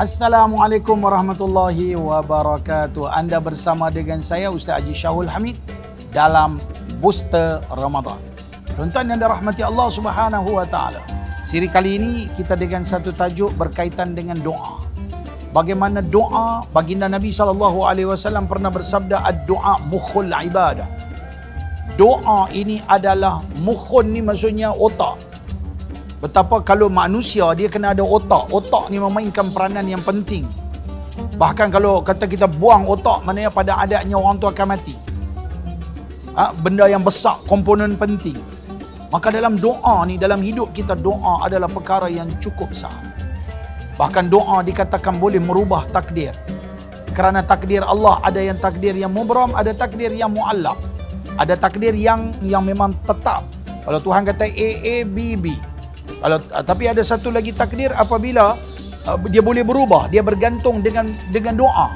Assalamualaikum warahmatullahi wabarakatuh. Anda bersama dengan saya Ustaz Haji Syahul Hamid dalam Booster Ramadan. Tuan-tuan yang dirahmati Allah Subhanahu wa taala. Siri kali ini kita dengan satu tajuk berkaitan dengan doa. Bagaimana doa? Baginda Nabi SAW pernah bersabda, ad-du'a mukhul ibadah. Doa ini adalah mukhun, ni maksudnya otak. Betapa kalau manusia dia kena ada otak. Otak ni memainkan peranan yang penting. Bahkan kalau kata kita buang otak, maknanya pada adatnya orang tu akan mati. Benda yang besar, komponen penting. Maka dalam doa ni, dalam hidup kita, doa adalah perkara yang cukup besar. Bahkan doa dikatakan boleh merubah takdir. Kerana takdir Allah, ada yang takdir yang mubram, ada takdir yang muallaq. Ada takdir yang memang tetap. Kalau Tuhan kata A, A, B, B. Tapi ada satu lagi takdir apabila dia boleh berubah, dia bergantung dengan doa.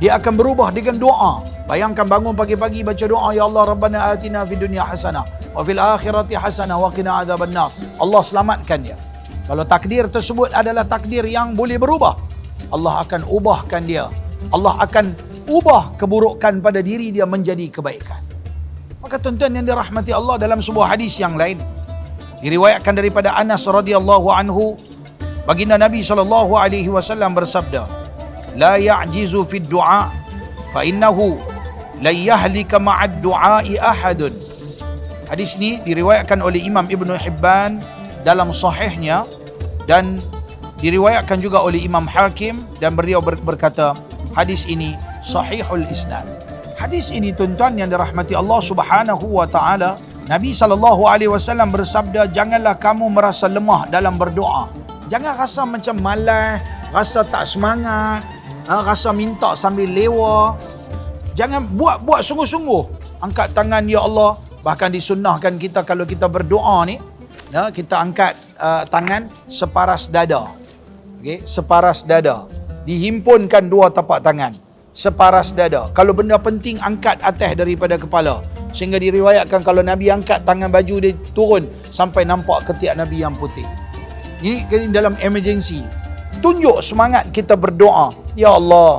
Dia akan berubah dengan doa. Bayangkan bangun pagi-pagi baca doa, ya Allah Rabbana atina fid dunya hasanah wa fil akhirati hasanah wa qina adzabannar. Allah selamatkan dia. Kalau takdir tersebut adalah takdir yang boleh berubah, Allah akan ubahkan dia. Allah akan ubah keburukan pada diri dia menjadi kebaikan. Maka tuan-tuan yang dirahmati Allah, dalam sebuah hadis yang lain diriwayatkan daripada Anas radhiyallahu anhu, baginda Nabi SAW bersabda, la ya'jizu fid du'a fa innahu la yahlika ma'ad du'a'i ahadun. Hadis ini diriwayatkan oleh Imam Ibn Hibban dalam sahihnya dan diriwayatkan juga oleh Imam Hakim, dan beliau berkata hadis ini sahihul isnad. Hadis ini tuan-tuan yang dirahmati Allah Subhanahu wa taala, Nabi SAW bersabda, janganlah kamu merasa lemah dalam berdoa. Jangan rasa macam malas, rasa tak semangat, rasa minta sambil lewa. Jangan buat sungguh-sungguh. Angkat tangan, ya Allah. Bahkan disunnahkan kita kalau kita berdoa ni, kita angkat tangan separas dada. Okay? Separas dada. Dihimpunkan dua tapak tangan. Separas dada. Kalau benda penting, angkat atas daripada kepala. Sehingga diriwayatkan kalau Nabi angkat tangan baju dia turun sampai nampak ketiak Nabi yang putih. Ini dalam emergency. Tunjuk semangat kita berdoa. Ya Allah,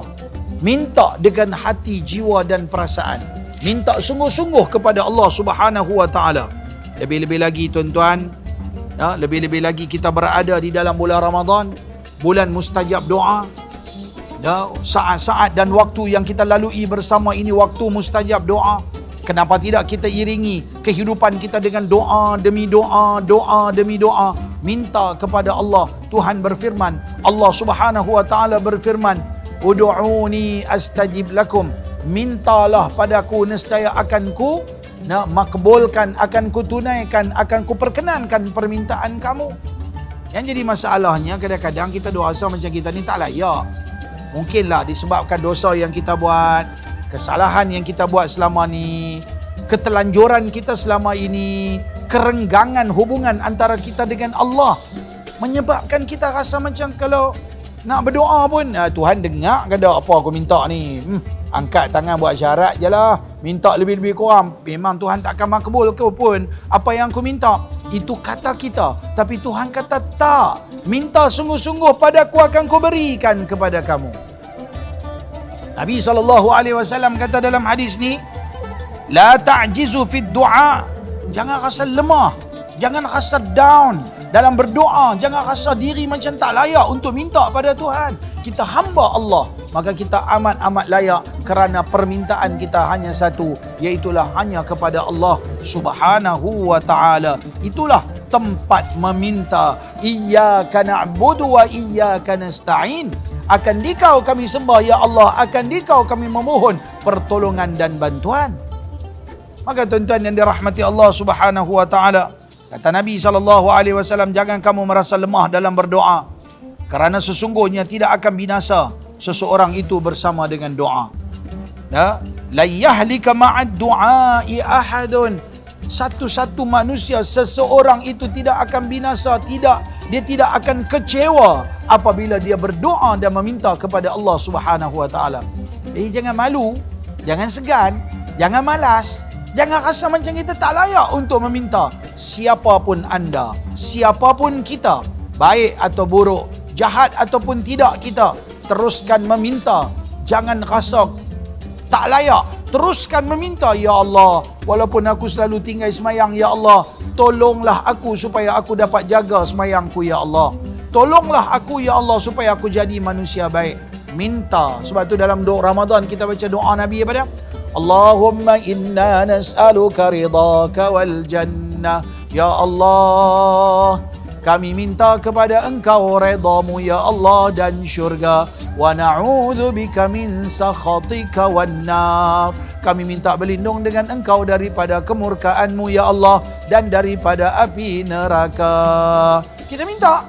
minta dengan hati, jiwa dan perasaan. Minta sungguh-sungguh kepada Allah Subhanahu wa taala. Lebih-lebih lagi tuan-tuan, lebih-lebih lagi kita berada di dalam bulan Ramadan, bulan mustajab doa. Saat-saat dan waktu yang kita lalui bersama ini waktu mustajab doa. Kenapa tidak kita iringi kehidupan kita dengan doa demi doa, doa demi doa, minta kepada Allah. Tuhan berfirman, Allah Subhanahu wa taala berfirman, ud'uni astajib lakum. Mintalah padaku, nescaya akan ku makbulkan, akan ku tunaikan, akan ku perkenankan permintaan kamu. Yang jadi masalahnya, kadang-kadang kita doa macam kita ni tak layak. Mungkinlah disebabkan dosa yang kita buat, kesalahan yang kita buat selama ni, ketelanjuran kita selama ini, kerenggangan hubungan antara kita dengan Allah menyebabkan kita rasa macam kalau nak berdoa pun, Tuhan dengar ke tak apa aku minta ni? Angkat tangan buat syarat je lah, minta lebih-lebih kurang. Memang Tuhan tak akan makbul ke pun apa yang aku minta. Itu kata kita. Tapi Tuhan kata tak. Minta sungguh-sungguh padaku akan ku berikan kepada kamu. Nabi SAW kata dalam hadis ni, la ta'jizu fid du'a. Jangan rasa lemah, jangan rasa down dalam berdoa. Jangan rasa diri macam tak layak untuk minta pada Tuhan. Kita hamba Allah, maka kita amat-amat layak kerana permintaan kita hanya satu, iaitulah hanya kepada Allah Subhanahu wa ta'ala. Itulah tempat meminta. Iyyaka na'budu wa iyyaka nasta'in. Akan dikau kami sembah, ya Allah. Akan dikau kami memohon pertolongan dan bantuan. Maka tuan-tuan yang dirahmati Allah Subhanahu wa taala, kata Nabi SAW, jangan kamu merasa lemah dalam berdoa. Kerana sesungguhnya tidak akan binasa seseorang itu bersama dengan doa. La yahlika ma'ad du'a'i ahadun. Satu-satu manusia, seseorang itu tidak akan binasa, dia tidak akan kecewa apabila dia berdoa dan meminta kepada Allah Subhanahu wa taala. Jadi jangan malu, jangan segan, jangan malas, jangan rasa macam kita tak layak untuk meminta. Siapapun anda, siapapun kita, baik atau buruk, jahat ataupun tidak kita, teruskan meminta. Jangan rasa tak layak, teruskan meminta. Ya Allah, walaupun aku selalu tinggal semayang, Ya Allah, tolonglah aku supaya aku dapat jaga semayangku, Ya Allah. Tolonglah aku, Ya Allah, supaya aku jadi manusia baik. Minta. Sebab tu dalam doa Ramadan kita baca doa Nabi apa dia? Allahumma inna nas'aluka ridhaka wal jannah. Ya Allah, kami minta kepada Engkau redamu, Ya Allah, dan syurga. Wa na'udzubika min sakhatika wan nar. Kami minta berlindung dengan Engkau daripada kemurkaan-Mu, Ya Allah, dan daripada api neraka. Kita minta.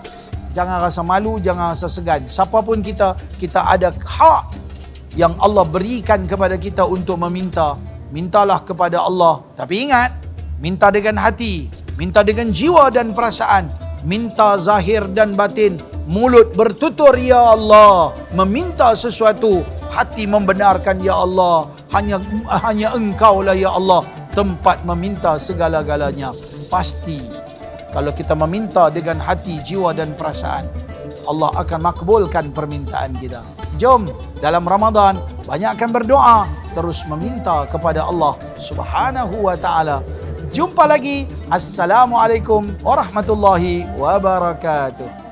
Jangan rasa malu, jangan rasa segan. Siapapun kita ada hak yang Allah berikan kepada kita untuk meminta. Mintalah kepada Allah. Tapi ingat, minta dengan hati, minta dengan jiwa dan perasaan, minta zahir dan batin. Mulut bertutur, Ya Allah, meminta sesuatu, hati membenarkan, Ya Allah. Hanya Engkau lah, Ya Allah, tempat meminta segala-galanya. Pasti kalau kita meminta dengan hati, jiwa dan perasaan, Allah akan makbulkan permintaan kita. Jom dalam Ramadan banyakkan berdoa, terus meminta kepada Allah Subhanahu wa taala. Jumpa lagi. Assalamualaikum warahmatullahi wabarakatuh.